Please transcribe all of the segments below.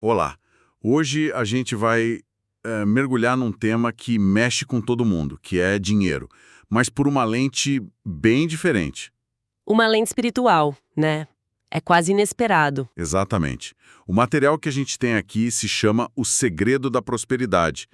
Olá, hoje a gente vai mergulhar num tema que mexe com todo mundo, que é dinheiro, mas por uma lente bem diferente. Uma lente espiritual, né? É quase inesperado. Exatamente. O material que a gente tem aqui se chama O Segredo da Prosperidade,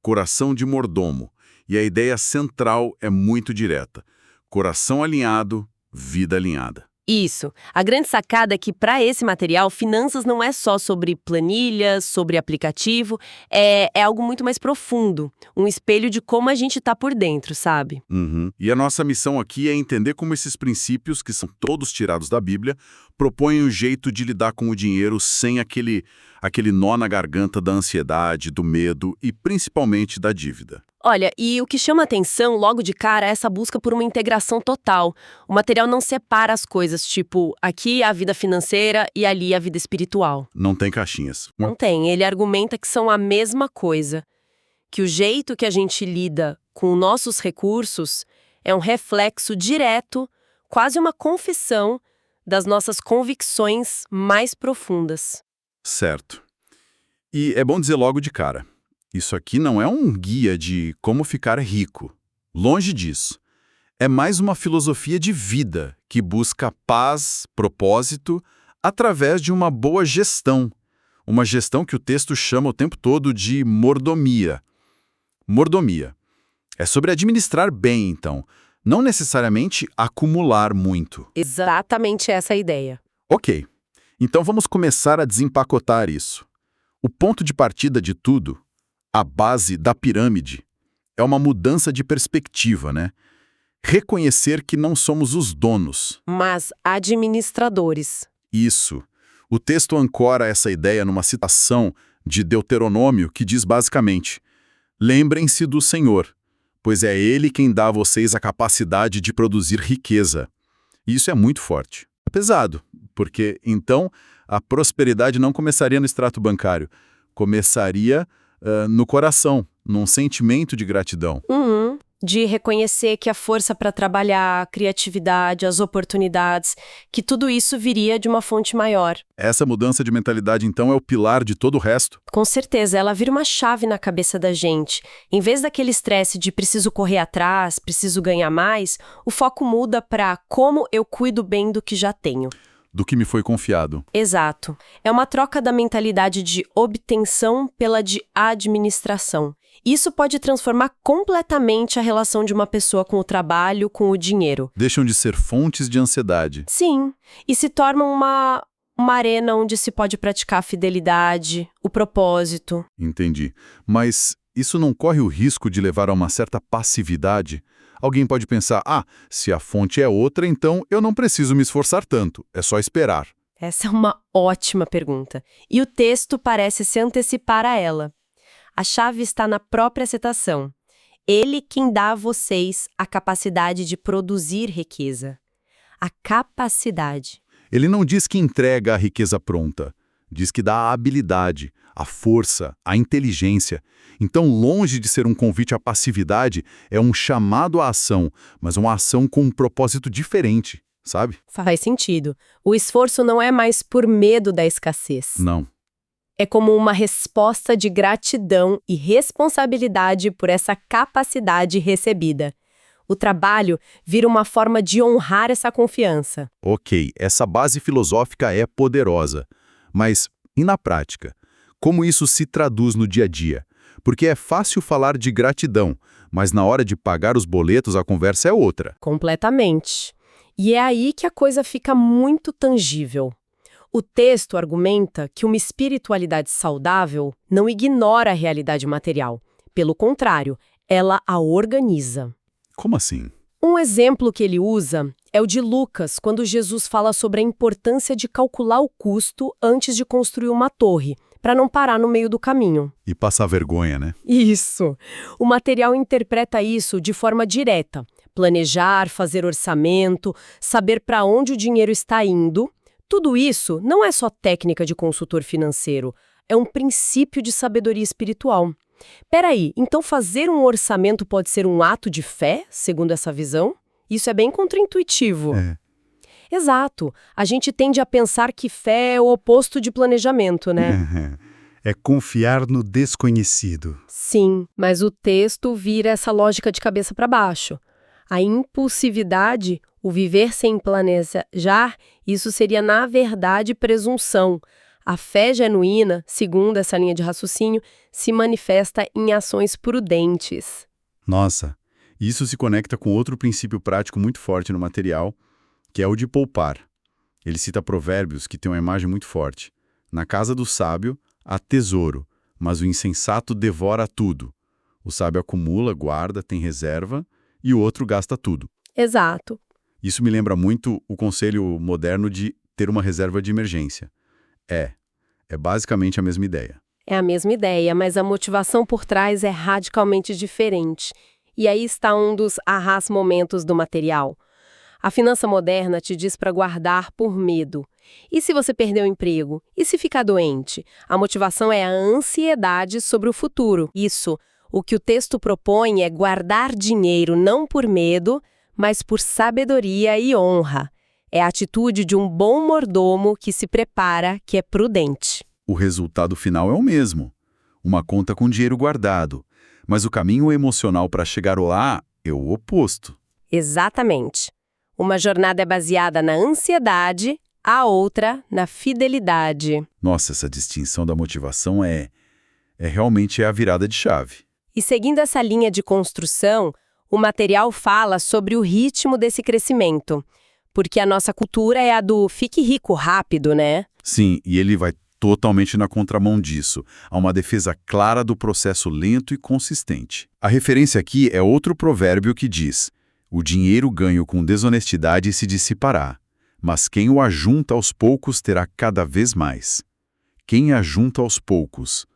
Coração de Mordomo, e a ideia central é muito direta. Coração alinhado, vida alinhada. Isso. A grande sacada é que, para esse material, finanças não é só sobre planilhas, sobre aplicativo, é algo muito mais profundo. Um espelho de como a gente tá por dentro, sabe? Uhum. E a nossa missão aqui é entender como esses princípios, que são todos tirados da Bíblia, propõem um jeito de lidar com o dinheiro sem aquele nó na garganta da ansiedade, do medo e principalmente da dívida. Olha, e o que chama atenção logo de cara é essa busca por uma integração total. O material não separa as coisas, tipo, aqui a vida financeira e ali a vida espiritual. Não tem caixinhas. Não tem. Ele argumenta que são a mesma coisa. Que o jeito que a gente lida com nossos recursos é um reflexo direto, quase uma confissão das nossas convicções mais profundas. Certo. E é bom dizer logo de cara, isso aqui não é um guia de como ficar rico. Longe disso. É mais uma filosofia de vida que busca paz, propósito, através de uma boa gestão. Uma gestão que o texto chama o tempo todo de mordomia. Mordomia. É sobre administrar bem, então, não necessariamente acumular muito. Exatamente essa a ideia. Ok, então vamos começar a desempacotar isso. O ponto de partida de tudo, a base da pirâmide, é uma mudança de perspectiva, né? Reconhecer que não somos os donos. Mas administradores. Isso. O texto ancora essa ideia numa citação de Deuteronômio que diz basicamente: lembrem-se do Senhor, pois é Ele quem dá a vocês a capacidade de produzir riqueza. E isso é muito forte. É pesado, porque então a prosperidade não começaria no extrato bancário, começaria no coração, num sentimento de gratidão. De reconhecer que a força para trabalhar, a criatividade, as oportunidades, que tudo isso viria de uma fonte maior. Essa mudança de mentalidade, então, é o pilar de todo o resto? Com certeza, ela vira uma chave na cabeça da gente. Em vez daquele estresse de preciso correr atrás, preciso ganhar mais, o foco muda para como eu cuido bem do que já tenho. Do que me foi confiado. Exato. É uma troca da mentalidade de obtenção pela de administração. Isso pode transformar completamente a relação de uma pessoa com o trabalho, com o dinheiro. Deixam de ser fontes de ansiedade. Sim, e se tornam uma arena onde se pode praticar a fidelidade, o propósito. Entendi. Mas isso não corre o risco de levar a uma certa passividade? Alguém pode pensar, se a fonte é outra, então eu não preciso me esforçar tanto, é só esperar. Essa é uma ótima pergunta. E o texto parece se antecipar a ela. A chave está na própria citação. Ele quem dá a vocês a capacidade de produzir riqueza. A capacidade. Ele não diz que entrega a riqueza pronta. Diz que dá a habilidade, a força, a inteligência. Então, longe de ser um convite à passividade, é um chamado à ação, mas uma ação com um propósito diferente, sabe? Faz sentido. O esforço não é mais por medo da escassez. Não. É como uma resposta de gratidão e responsabilidade por essa capacidade recebida. O trabalho vira uma forma de honrar essa confiança. Ok, essa base filosófica é poderosa. Mas, e na prática? Como isso se traduz no dia a dia? Porque é fácil falar de gratidão, mas na hora de pagar os boletos a conversa é outra. Completamente. E é aí que a coisa fica muito tangível. O texto argumenta que uma espiritualidade saudável não ignora a realidade material. Pelo contrário, ela a organiza. Como assim? Um exemplo que ele usa é o de Lucas, quando Jesus fala sobre a importância de calcular o custo antes de construir uma torre, para não parar no meio do caminho. E passar vergonha, né? Isso! O material interpreta isso de forma direta. Planejar, fazer orçamento, saber para onde o dinheiro está indo. Tudo isso não é só técnica de consultor financeiro, é um princípio de sabedoria espiritual. Peraí, então fazer um orçamento pode ser um ato de fé, segundo essa visão? Isso é bem contraintuitivo. É. Exato. A gente tende a pensar que fé é o oposto de planejamento, né? É confiar no desconhecido. Sim, mas o texto vira essa lógica de cabeça para baixo. A impulsividade, o viver sem planejar, isso seria, na verdade, presunção. A fé genuína, segundo essa linha de raciocínio, se manifesta em ações prudentes. Nossa, isso se conecta com outro princípio prático muito forte no material, que é o de poupar. Ele cita provérbios que têm uma imagem muito forte. Na casa do sábio há tesouro, mas o insensato devora tudo. O sábio acumula, guarda, tem reserva, e o outro gasta tudo. Exato. Isso me lembra muito o conselho moderno de ter uma reserva de emergência. É basicamente a mesma ideia. É a mesma ideia, mas a motivação por trás é radicalmente diferente. E aí está um dos ahás momentos do material. A finança moderna te diz para guardar por medo. E se você perder o emprego? E se ficar doente? A motivação é a ansiedade sobre o futuro. Isso. O que o texto propõe é guardar dinheiro não por medo, mas por sabedoria e honra. É a atitude de um bom mordomo que se prepara, que é prudente. O resultado final é o mesmo. Uma conta com dinheiro guardado. Mas o caminho emocional para chegar lá é o oposto. Exatamente. Uma jornada é baseada na ansiedade, a outra na fidelidade. Nossa, essa distinção da motivação é realmente a virada de chave. E seguindo essa linha de construção, o material fala sobre o ritmo desse crescimento. Porque a nossa cultura é a do fique rico rápido, né? Sim, e ele vai totalmente na contramão disso. Há uma defesa clara do processo lento e consistente. A referência aqui é outro provérbio que diz: o dinheiro ganho com desonestidade se dissipará, mas quem o ajunta aos poucos terá cada vez mais. Quem ajunta aos poucos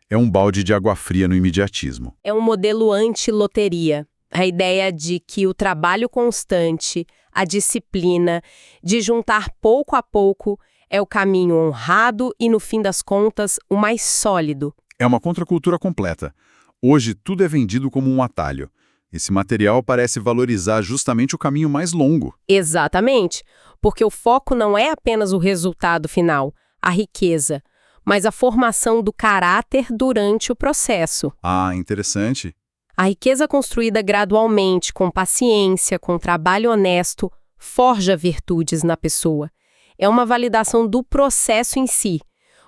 é um balde de água fria no imediatismo. É um modelo anti-loteria. A ideia de que o trabalho constante, a disciplina, de juntar pouco a pouco, é o caminho honrado e, no fim das contas, o mais sólido. É uma contracultura completa. Hoje, tudo é vendido como um atalho. Esse material parece valorizar justamente o caminho mais longo. Exatamente, porque o foco não é apenas o resultado final, a riqueza, mas a formação do caráter durante o processo. Ah, interessante. A riqueza construída gradualmente, com paciência, com trabalho honesto, forja virtudes na pessoa. É uma validação do processo em si.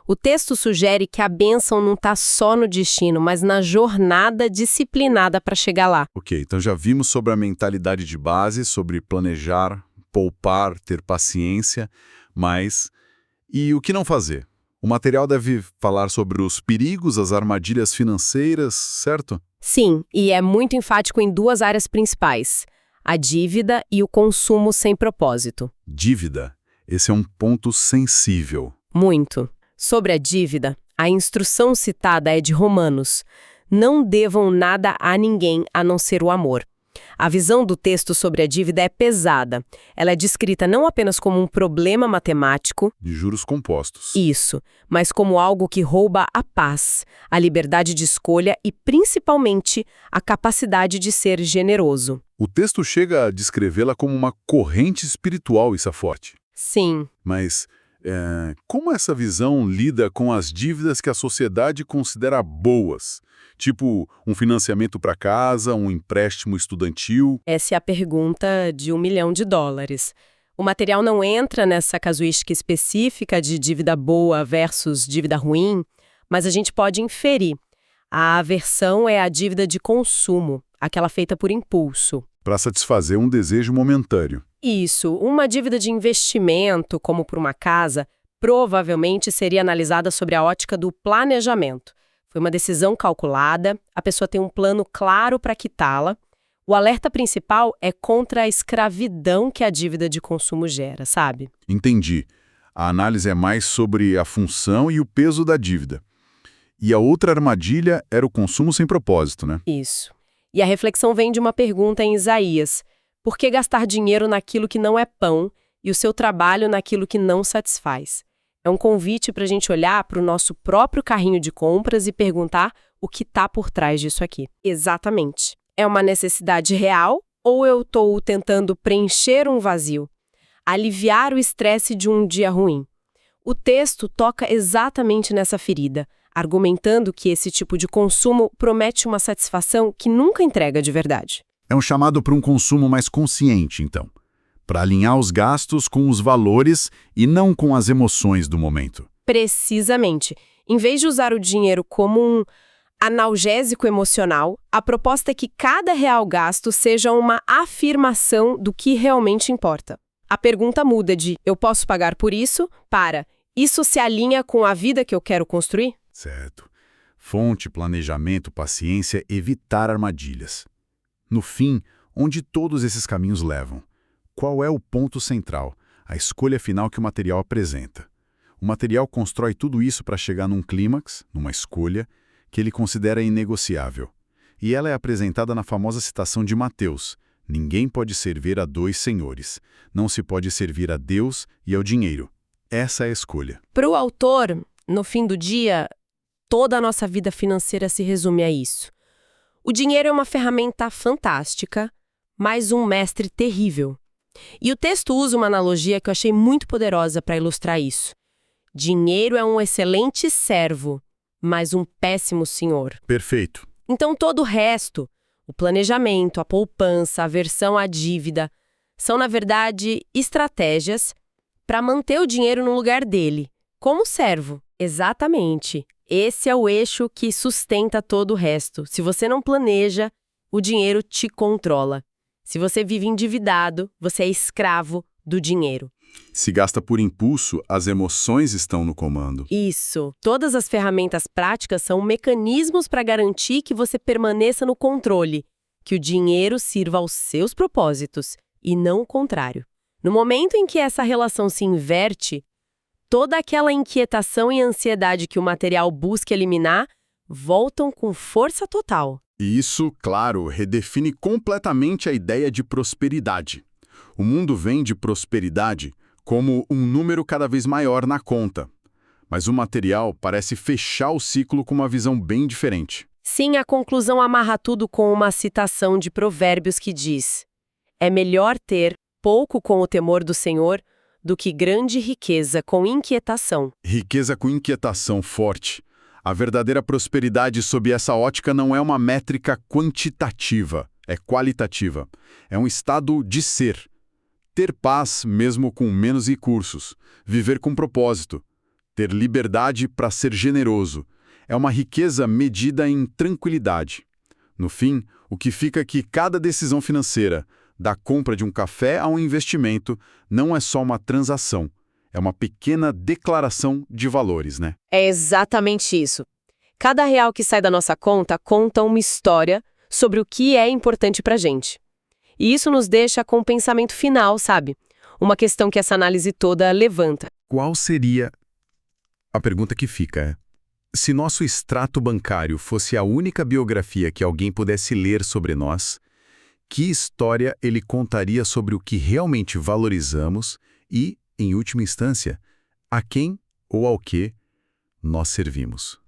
O texto sugere que a bênção não está só no destino, mas na jornada disciplinada para chegar lá. Ok, então já vimos sobre a mentalidade de base, sobre planejar, poupar, ter paciência, mas e o que não fazer? O material deve falar sobre os perigos, as armadilhas financeiras, certo? Sim, e é muito enfático em duas áreas principais: a dívida e o consumo sem propósito. Dívida. Esse é um ponto sensível. Muito. Sobre a dívida, a instrução citada é de Romanos: não devam nada a ninguém a não ser o amor. A visão do texto sobre a dívida é pesada. Ela é descrita não apenas como um problema matemático, De juros compostos. isso, mas como algo que rouba a paz, a liberdade de escolha e, principalmente, a capacidade de ser generoso. O texto chega a descrevê-la como uma corrente espiritual, isso é forte. Sim. Mas como essa visão lida com as dívidas que a sociedade considera boas? Tipo, um financiamento para casa, um empréstimo estudantil? Essa é a pergunta de $1 milhão. O material não entra nessa casuística específica de dívida boa versus dívida ruim, mas a gente pode inferir. A aversão é a dívida de consumo, aquela feita por impulso. Para satisfazer um desejo momentâneo. Isso, uma dívida de investimento, como por uma casa, provavelmente seria analisada sobre a ótica do planejamento. Foi uma decisão calculada, a pessoa tem um plano claro para quitá-la. O alerta principal é contra a escravidão que a dívida de consumo gera, sabe? Entendi. A análise é mais sobre a função e o peso da dívida. E a outra armadilha era o consumo sem propósito, né? Isso. E a reflexão vem de uma pergunta em Isaías: por que gastar dinheiro naquilo que não é pão e o seu trabalho naquilo que não satisfaz? É um convite para a gente olhar para o nosso próprio carrinho de compras e perguntar o que está por trás disso aqui. Exatamente. É uma necessidade real ou eu estou tentando preencher um vazio? Aliviar o estresse de um dia ruim? O texto toca exatamente nessa ferida. argumentando que esse tipo de consumo promete uma satisfação que nunca entrega de verdade. É um chamado para um consumo mais consciente, então, para alinhar os gastos com os valores e não com as emoções do momento. Precisamente. Em vez de usar o dinheiro como um analgésico emocional, a proposta é que cada real gasto seja uma afirmação do que realmente importa. A pergunta muda de "eu posso pagar por isso" para "isso se alinha com a vida que eu quero construir?" Certo. Fonte, planejamento, paciência, evitar armadilhas. No fim, onde todos esses caminhos levam? Qual é o ponto central, a escolha final que o material apresenta? O material constrói tudo isso para chegar num clímax, numa escolha, que ele considera inegociável. E ela é apresentada na famosa citação de Mateus: "Ninguém pode servir a dois senhores. Não se pode servir a Deus e ao dinheiro." Essa é a escolha. Para o autor, no fim do dia, toda a nossa vida financeira se resume a isso. O dinheiro é uma ferramenta fantástica, mas um mestre terrível. E o texto usa uma analogia que eu achei muito poderosa para ilustrar isso. Dinheiro é um excelente servo, mas um péssimo senhor. Perfeito. Então todo o resto, o planejamento, a poupança, a aversão à dívida, são, na verdade, estratégias para manter o dinheiro no lugar dele, como servo. Exatamente. Esse é o eixo que sustenta todo o resto. Se você não planeja, o dinheiro te controla. Se você vive endividado, você é escravo do dinheiro. Se gasta por impulso, as emoções estão no comando. Isso. Todas as ferramentas práticas são mecanismos para garantir que você permaneça no controle, que o dinheiro sirva aos seus propósitos, e não o contrário. No momento em que essa relação se inverte, toda aquela inquietação e ansiedade que o material busca eliminar voltam com força total. E isso, claro, redefine completamente a ideia de prosperidade. O mundo vem de prosperidade como um número cada vez maior na conta. Mas o material parece fechar o ciclo com uma visão bem diferente. Sim, a conclusão amarra tudo com uma citação de Provérbios que diz: "É melhor ter pouco com o temor do Senhor do que grande riqueza com inquietação." Riqueza com inquietação forte. A verdadeira prosperidade sob essa ótica não é uma métrica quantitativa, é qualitativa. É um estado de ser. Ter paz mesmo com menos recursos. Viver com propósito. Ter liberdade para ser generoso. É uma riqueza medida em tranquilidade. No fim, o que fica é que cada decisão financeira, da compra de um café a um investimento, não é só uma transação. É uma pequena declaração de valores, né? É exatamente isso. Cada real que sai da nossa conta conta uma história sobre o que é importante pra gente. E isso nos deixa com o pensamento final, sabe? Uma questão que essa análise toda levanta. Qual seria... A pergunta que fica é: se nosso extrato bancário fosse a única biografia que alguém pudesse ler sobre nós, que história ele contaria sobre o que realmente valorizamos e, em última instância, a quem ou ao que nós servimos?